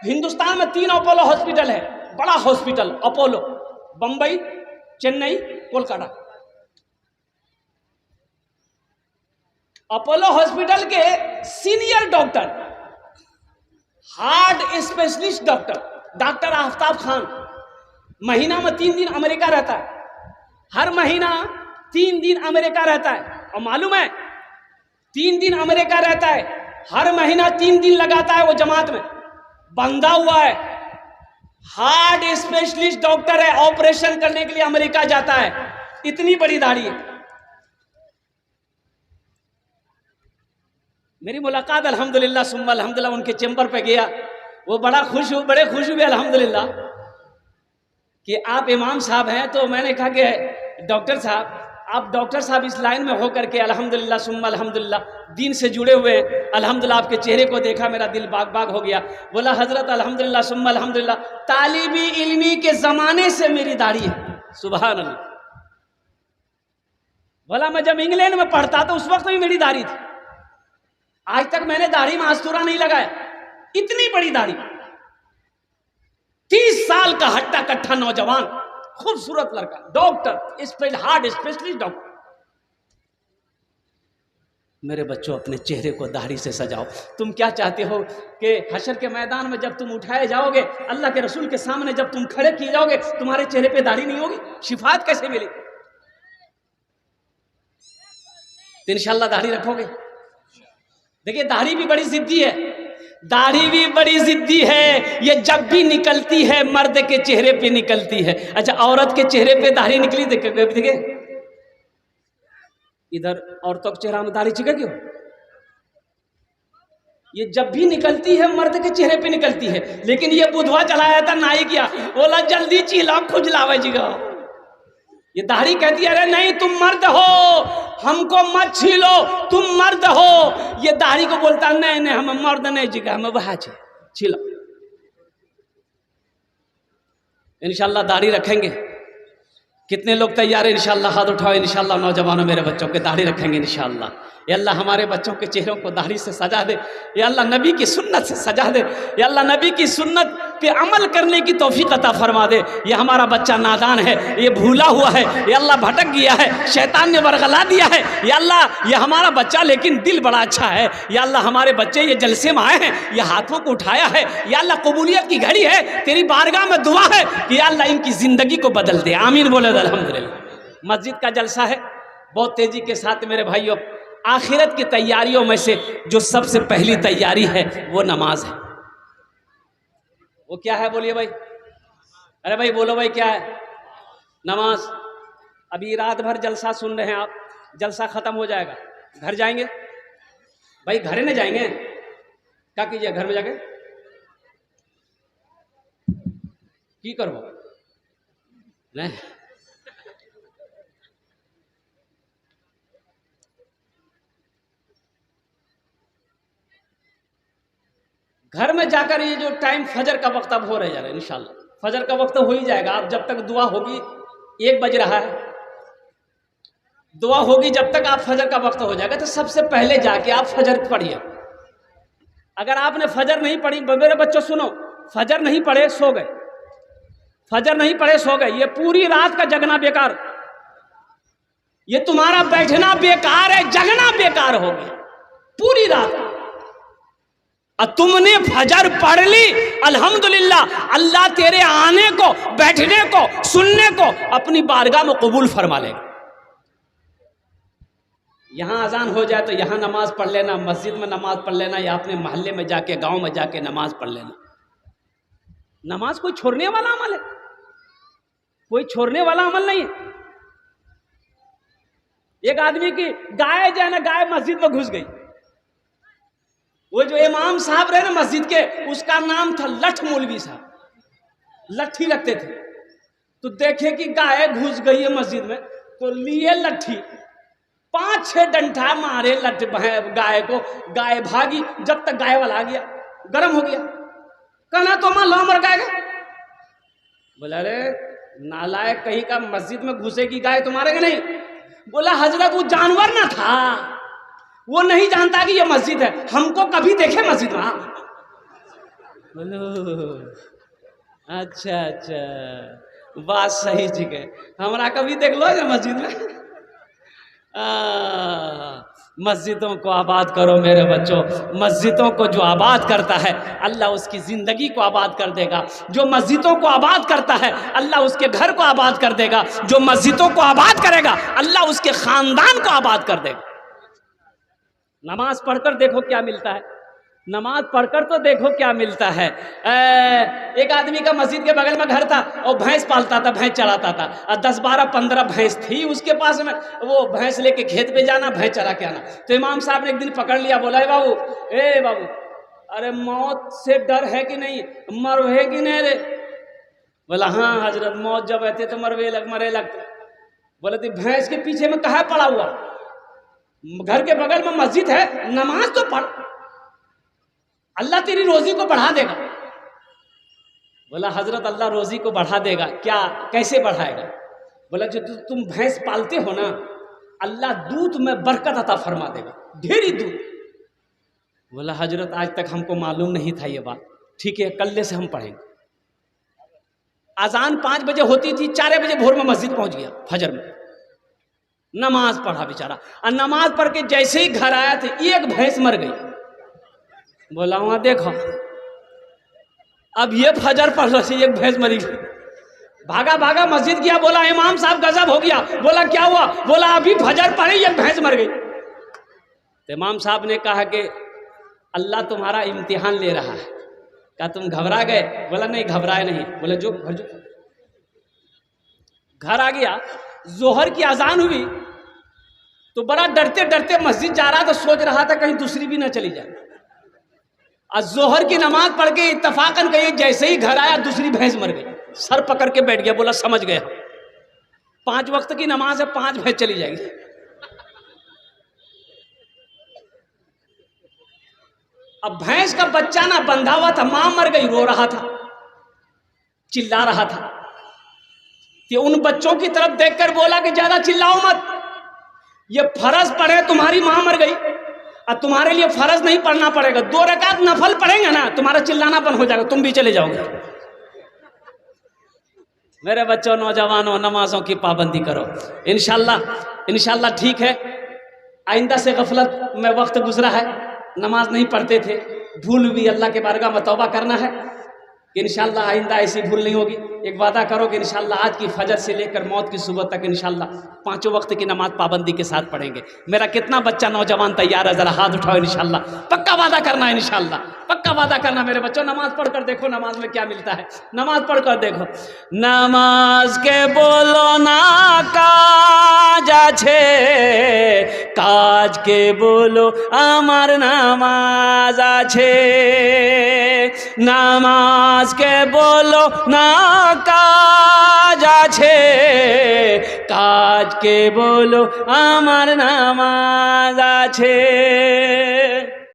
हिंदुस्तान में 3 Apollo hospital है, बड़ा hospital Apollo, Bombay, Chennai, Kolkata. Apollo hospital के senior doctor, heart specialist doctor Aftab Khan महीना में 3 दिन अमेरिका रहता है, हर महीना 3 दिन अमेरिका रहता है। और मालूम है 3 दिन अमेरिका रहता है, हर महीना 3 दिन लगाता है वो जमात में, बंधा हुआ है, हार्ट स्पेशलिस्ट डॉक्टर है, ऑपरेशन करने के लिए अमेरिका जाता है, इतनी बड़ी दाढ़ी है। मेरी मुलाकात अल्हम्दुलिल्लाह सुम्मा अल्हम्दुलिल्लाह उनके चैम्बर पे गया, वो बड़े खुश हुए अल्हम्दुलिल्लाह कि आप इमाम साहब हैं। तो मैंने कहा कि डॉक्टर साहब, आप डॉक्टर साहब इस लाइन में होकर के अल्हम्दुलिल्लाह सुम्मा अल्हम्दुलिल्लाह दीन से जुड़े हुए हैं, अल्हम्दुलिल्लाह आपके चेहरे को देखा मेरा दिल बाग बाग हो गया। बोला हजरत अल्हम्दुलिल्लाह सुम्मा अल्हम्दुलिल्लाह तालिबी इल्मी के ज़माने से मेरी दाढ़ी है, सुभान अल्लाह। बोला मैं जब इंग्लैंड में पढ़ता तो उस वक्त भी मेरी दाढ़ी थी, आज तक मैंने दाढ़ी में आस्तूरा नहीं लगाया, इतनी बड़ी दाढ़ी। 30 साल का हट्टा कट्ठा नौजवान, खूबसूरत लड़का, डॉक्टर, हार्ट स्पेशलिस्ट डॉक्टर। मेरे बच्चों अपने चेहरे को दाढ़ी से सजाओ। तुम क्या चाहते हो कि हशर के मैदान में जब तुम उठाए जाओगे, अल्लाह के रसूल के सामने जब तुम खड़े किए जाओगे, तुम्हारे चेहरे पे दाढ़ी नहीं होगी? शिफात कैसे मिलेगी? तो इंशाल्लाह दाढ़ी रखोगे। देखिए दाढ़ी भी बड़ी जिद्दी है, दाढ़ी भी बड़ी जिद्दी है। ये जब भी निकलती है मर्द के चेहरे पे निकलती है। अच्छा, औरत के चेहरे पे दाढ़ी निकली देखे इधर औरतों के चेहरा में दाढ़ी चिका क्यों? ये जब भी निकलती है मर्द के चेहरे पे निकलती है। लेकिन ये बुधवा चलाया था नाई किया, बोला जल्दी चीला खुजलावे जीगा। ये दाढ़ी कहती है अरे नहीं तुम मर्द हो, हमको मत छीलो, तुम मर्द हो। ये दाढ़ी को बोलता नहीं नहीं हम मर्द नहीं जीगा, हम वहा छीलो। इंशाल्लाह दाढ़ी रखेंगे। कितने लोग तैयार है? इंशाल्लाह हाथ उठाओ। इंशाल्लाह नौजवानों मेरे बच्चों के दाढ़ी रखेंगे इंशाल्लाह। या अल्लाह हमारे बच्चों के चेहरों को दाढ़ी से सजा दे, या अल्लाह नबी की सुन्नत से सजा दे, या अल्लाह नबी की सुन्नत पे अमल करने की तौफीक अता फरमा दे। ये हमारा बच्चा नादान है, ये भूला हुआ है, ये अल्लाह भटक गया है, शैतान ने वरगला दिया है। या अल्लाह ये हमारा बच्चा लेकिन दिल बड़ा अच्छा है। या अल्लाह हमारे बच्चे ये जलसे में आए हैं, ये हाथों को उठाया है। या अल्लाह कबूलियत की घड़ी है, तेरी बारगाह में दुआ है कि या अल्लाह इनकी ज़िंदगी को बदल दे। आमीन बोले अल्हम्दुलिल्लाह। मस्जिद का जलसा है, बहुत तेज़ी के साथ मेरे भाइयों। आखिरत की तैयारियों में से जो सबसे पहली तैयारी है वो नमाज है। वो क्या है बोलिए भाई? अरे भाई बोलो भाई क्या है? नमाज। अभी रात भर जलसा सुन रहे हैं आप, जलसा खत्म हो जाएगा, घर जाएंगे भाई? घरे में जाएंगे, क्या कीजिए घर में जाके की करो नहीं? घर में जाकर ये जो टाइम फजर का वक्त अब हो रहा है, इंशाल्लाह फजर का वक्त हो ही जाएगा। अब जब तक दुआ होगी, 1 बज रहा है, दुआ होगी जब तक आप फजर का वक्त हो जाएगा। तो सबसे पहले जाके आप फजर पढ़िए। अगर आपने फजर नहीं पढ़ी, मेरे बच्चों सुनो, फजर नहीं पढ़े सो गए, फजर नहीं पढ़े सो गए, ये पूरी रात का जगना बेकार, ये तुम्हारा बैठना बेकार है, जगना बेकार हो गया पूरी रात। तुमने फजर पढ़ ली, अल्हम्दुलिल्लाह, अल्लाह तेरे आने को, बैठने को, सुनने को अपनी बारगाह में कबूल फरमा लेगा। यहां अजान हो जाए तो यहां नमाज पढ़ लेना, मस्जिद में नमाज पढ़ लेना, या अपने मोहल्ले में जाके, गांव में जाके नमाज पढ़ लेना। नमाज कोई छोड़ने वाला अमल है, कोई छोड़ने वाला अमल नहीं है। एक आदमी की गाय जो है ना, गाय मस्जिद में घुस गई। वो जो इमाम साहब रहे ना मस्जिद के, उसका नाम था लठ मौलवी साहब, लट्ठी रखते थे। तो देखे कि गाय घुस गई है मस्जिद में, तो लिए लट्ठी, 5-6 डंठा मारे लठ गाय को, गाय भागी। जब तक गाय वाला आ गया, गर्म हो गया, कहना तो मां लो मर गाय। बोला अरे नालायक कहीं का, मस्जिद में घुसेगी गाय तो मारेगा नहीं? बोला हजरत वो जानवर ना था, वो नहीं जानता कि ये मस्जिद है, हमको कभी देखे मस्जिद में? बोलो अच्छा अच्छा, बात सही जगह। हमरा कभी देख लो जे मस्जिद में। मस्जिदों को आबाद करो मेरे बच्चों। मस्जिदों को जो आबाद करता है अल्लाह उसकी ज़िंदगी को आबाद कर देगा। जो मस्जिदों को आबाद करता है अल्लाह उसके घर को आबाद कर देगा। जो मस्जिदों को आबाद करेगा अल्लाह उसके ख़ानदान को आबाद कर देगा। नमाज पढ़कर देखो क्या मिलता है, नमाज पढ़कर तो देखो क्या मिलता है। एक आदमी का मस्जिद के बगल में घर था और भैंस पालता था, भैंस चराता था और 10-12-15 भैंस थी उसके पास में। वो भैंस लेके खेत पे जाना, भैंस चरा के आना। तो इमाम साहब ने एक दिन पकड़ लिया, बोला ए बाबू अरे मौत से डर है कि नहीं, मरवे कि नहीं रे? बोला हाँ हजरत, मौत जब रहते तो मरे लगते। बोला तो भैंस के पीछे में कहाँ पड़ा हुआ, घर के बगल में मस्जिद है, नमाज तो पढ़, अल्लाह तेरी रोजी को बढ़ा देगा। बोला हजरत अल्लाह रोजी को बढ़ा देगा क्या, कैसे बढ़ाएगा? बोला जो तुम भैंस पालते हो ना, अल्लाह दूध में बरकत अता फरमा देगा, ढेरी दूध। बोला हजरत आज तक हमको मालूम नहीं था ये बात। ठीक है कल से हम पढ़ेंगे। अजान 5 बजे होती थी, 4 बजे भोर में मस्जिद पहुंच गया, फजर में नमाज पढ़ा बेचारा। और नमाज पढ़ के जैसे ही घर आया था एक भैंस मर गई। बोला वहां देखो, अब ये फजर पढ़ रही, एक भैंस मरी गई। भागा भागा मस्जिद गया, बोला इमाम साहब गजब हो गया। बोला क्या हुआ? बोला अभी फजर पढ़ी एक भैंस मर गई। तो इमाम साहब ने कहा कि अल्लाह तुम्हारा इम्तिहान ले रहा है। क्या तुम घबरा गए? बोला नहीं घबराए नहीं। बोले जो घर जो घर आ गया, जोहर की अजान हुई तो बड़ा डरते डरते मस्जिद जा रहा था, सोच रहा था कहीं दूसरी भी ना चली जाए। आज जोहर की नमाज पढ़ के इत्तफाकन कही, जैसे ही घर आया दूसरी भैंस मर गई। सर पकड़ के बैठ गया, बोला समझ गया 5 वक्त की नमाज है, 5 भैंस चली जाएगी। अब भैंस का बच्चा ना बंधा हुआ था, मां मर गई, रो रहा था, चिल्ला रहा था। कि उन बच्चों की तरफ देखकर बोला कि ज्यादा चिल्लाओ मत, ये फर्ज पढ़े, तुम्हारी मां मर गई और तुम्हारे लिए फर्ज नहीं पढ़ना पड़ेगा, 2 रकात नफल पढ़ेंगे ना, तुम्हारा चिल्लाना बंद हो जाएगा, तुम भी चले जाओगे। मेरे बच्चों नौजवानों, नमाजों की पाबंदी करो। इंशाल्लाह ठीक है। आइंदा से गफलत में वक्त गुजरा है, नमाज नहीं पढ़ते थे, भूल भी, अल्लाह के बारगाह में तौबा करना है कि इंशाल्लाह आइंदा ऐसी भूल नहीं होगी। एक वादा करो कि इंशाल्लाह आज की फजर से लेकर मौत की सुबह तक इंशाल्लाह 5 वक्त की नमाज पाबंदी के साथ पढ़ेंगे। मेरा कितना बच्चा नौजवान तैयार है? जरा हाथ उठाओ। इंशाल्लाह पक्का वादा करना है, इंशाल्लाह पक्का वादा करना मेरे बच्चों। नमाज पढ़कर देखो, नमाज में क्या मिलता है, नमाज पढ़कर देखो। नमाज के बोलो ना काज आछे, काज के बोलो आमार नामाज आछे। नामाज के बोलो ना काज आछे, काज के बोलो आमार नामाज आछे।